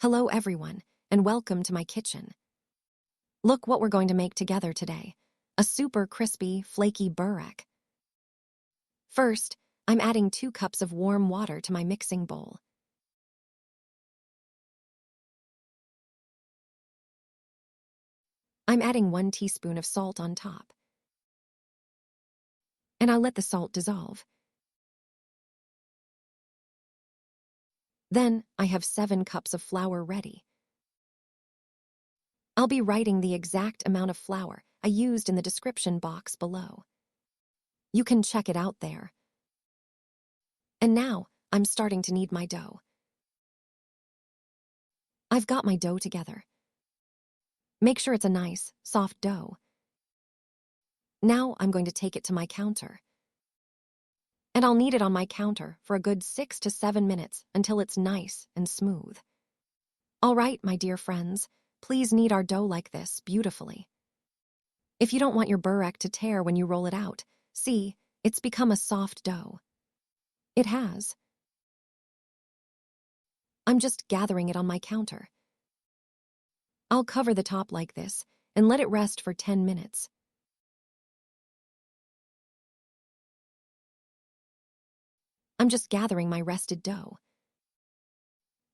Hello everyone, and welcome to my kitchen. Look what we're going to make together today. A super crispy, flaky Börek. First, I'm adding 2 cups of warm water to my mixing bowl. I'm adding 1 teaspoon of salt on top. And I'll let the salt dissolve. Then, I have 7 cups of flour ready. I'll be writing the exact amount of flour I used in the description box below. You can check it out there. And now, I'm starting to knead my dough. I've got my dough together. Make sure it's a nice, soft dough. Now I'm going to take it to my counter. And I'll knead it on my counter for a good 6 to 7 minutes until it's nice and smooth. All right, my dear friends, please knead our dough like this beautifully. If you don't want your Börek to tear when you roll it out, see, it's become a soft dough. It has. I'm just gathering it on my counter. I'll cover the top like this and let it rest for 10 minutes. I'm just gathering my rested dough.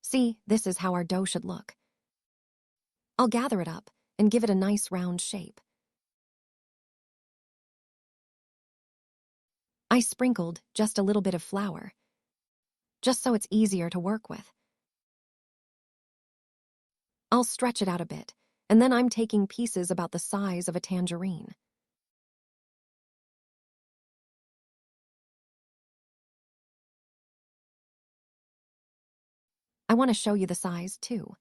See, this is how our dough should look. I'll gather it up and give it a nice round shape. I sprinkled just a little bit of flour, just so it's easier to work with. I'll stretch it out a bit, and then I'm taking pieces about the size of a tangerine. I want to show you the size, too.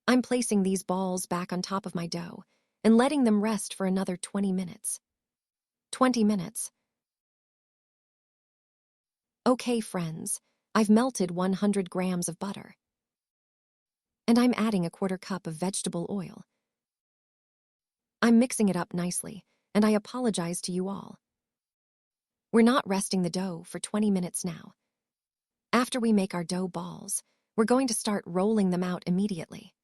I'm placing these balls back on top of my dough and letting them rest for another 20 minutes. 20 minutes. Okay, friends, I've melted 100 grams of butter. And I'm adding a 1/4 cup of vegetable oil. I'm mixing it up nicely, and I apologize to you all. We're not resting the dough for 20 minutes now. After we make our dough balls, we're going to start rolling them out immediately.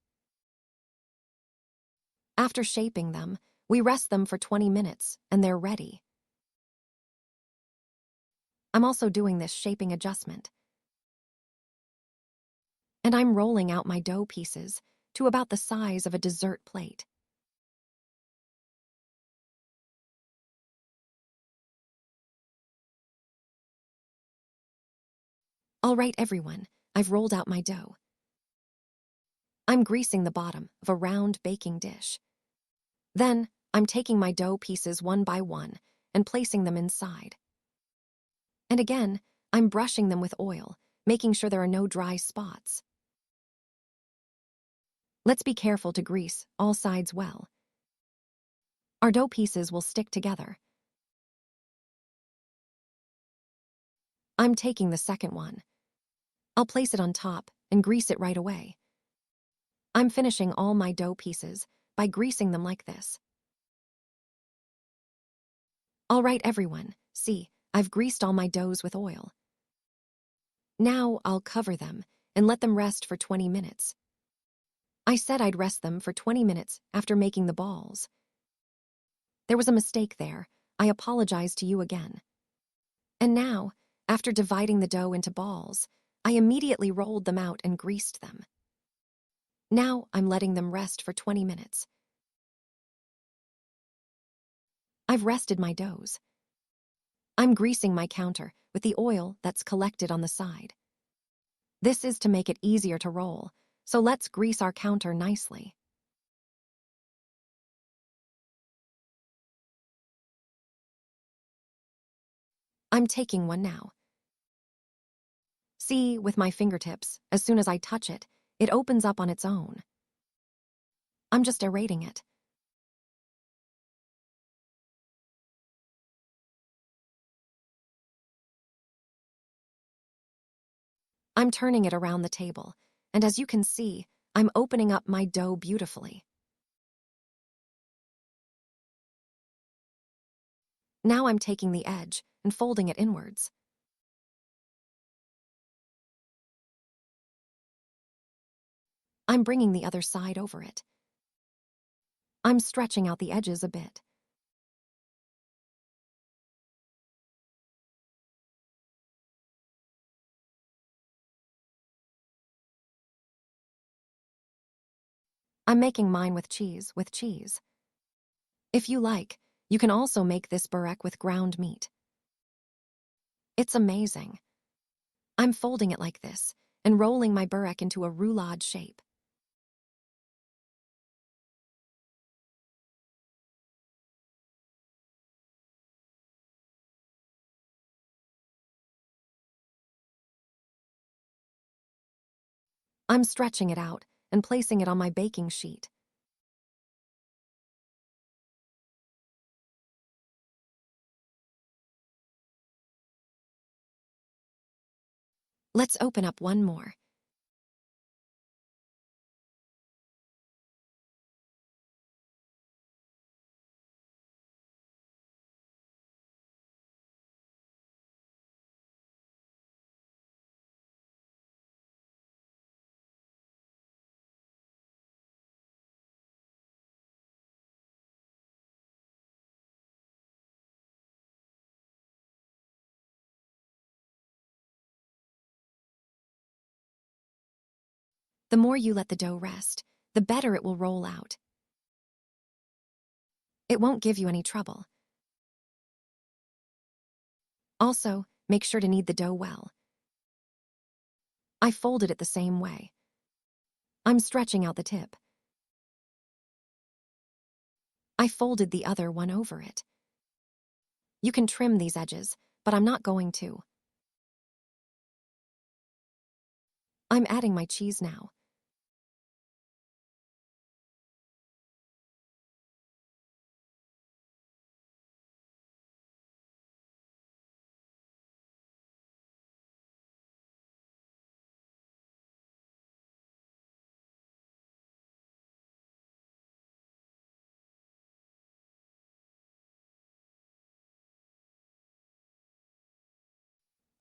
After shaping them, we rest them for 20 minutes, and they're ready. I'm also doing this shaping adjustment. And I'm rolling out my dough pieces to about the size of a dessert plate. All right, everyone, I've rolled out my dough. I'm greasing the bottom of a round baking dish. Then, I'm taking my dough pieces one by one and placing them inside. And again, I'm brushing them with oil, making sure there are no dry spots. Let's be careful to grease all sides well. Our dough pieces will stick together. I'm taking the second one. I'll place it on top and grease it right away. I'm finishing all my dough pieces by greasing them like this. All right, everyone, see, I've greased all my doughs with oil. Now I'll cover them and let them rest for 20 minutes. I said I'd rest them for 20 minutes after making the balls. There was a mistake there. I apologize to you again. And now, after dividing the dough into balls, I immediately rolled them out and greased them. Now I'm letting them rest for 20 minutes. I've rested my doughs. I'm greasing my counter with the oil that's collected on the side. This is to make it easier to roll, so let's grease our counter nicely. I'm taking one now. See, with my fingertips, as soon as I touch it, it opens up on its own. I'm just aerating it. I'm turning it around the table, and as you can see, I'm opening up my dough beautifully. Now I'm taking the edge and folding it inwards. I'm bringing the other side over it. I'm stretching out the edges a bit. I'm making mine with cheese. If you like, you can also make this burek with ground meat. It's amazing. I'm folding it like this and rolling my burek into a roulade shape. I'm stretching it out and placing it on my baking sheet. Let's open up one more. The more you let the dough rest, the better it will roll out. It won't give you any trouble. Also, make sure to knead the dough well. I folded it the same way. I'm stretching out the tip. I folded the other one over it. You can trim these edges, but I'm not going to. I'm adding my cheese now.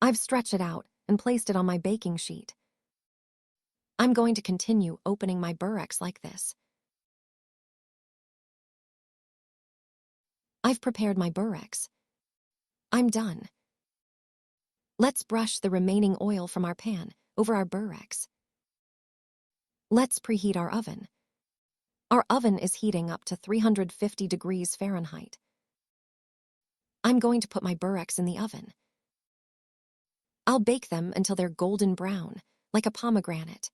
I've stretched it out and placed it on my baking sheet. I'm going to continue opening my bureks like this. I've prepared my bureks. I'm done. Let's brush the remaining oil from our pan over our bureks. Let's preheat our oven. Our oven is heating up to 350 degrees Fahrenheit. I'm going to put my bureks in the oven. I'll bake them until they're golden brown, like a pomegranate.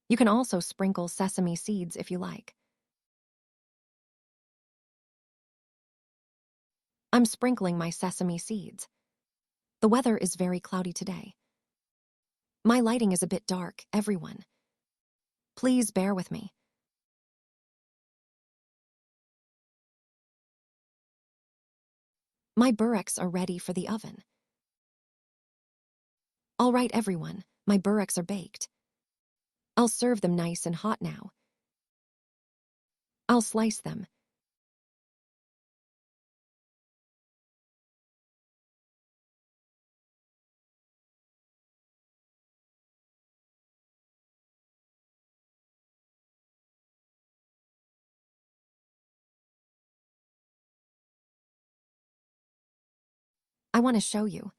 You can also sprinkle sesame seeds if you like. I'm sprinkling my sesame seeds. The weather is very cloudy today. My lighting is a bit dark, everyone. Please bear with me. My bureks are ready for the oven. All right, everyone, my bureks are baked. I'll serve them nice and hot now. I'll slice them. I want to show you.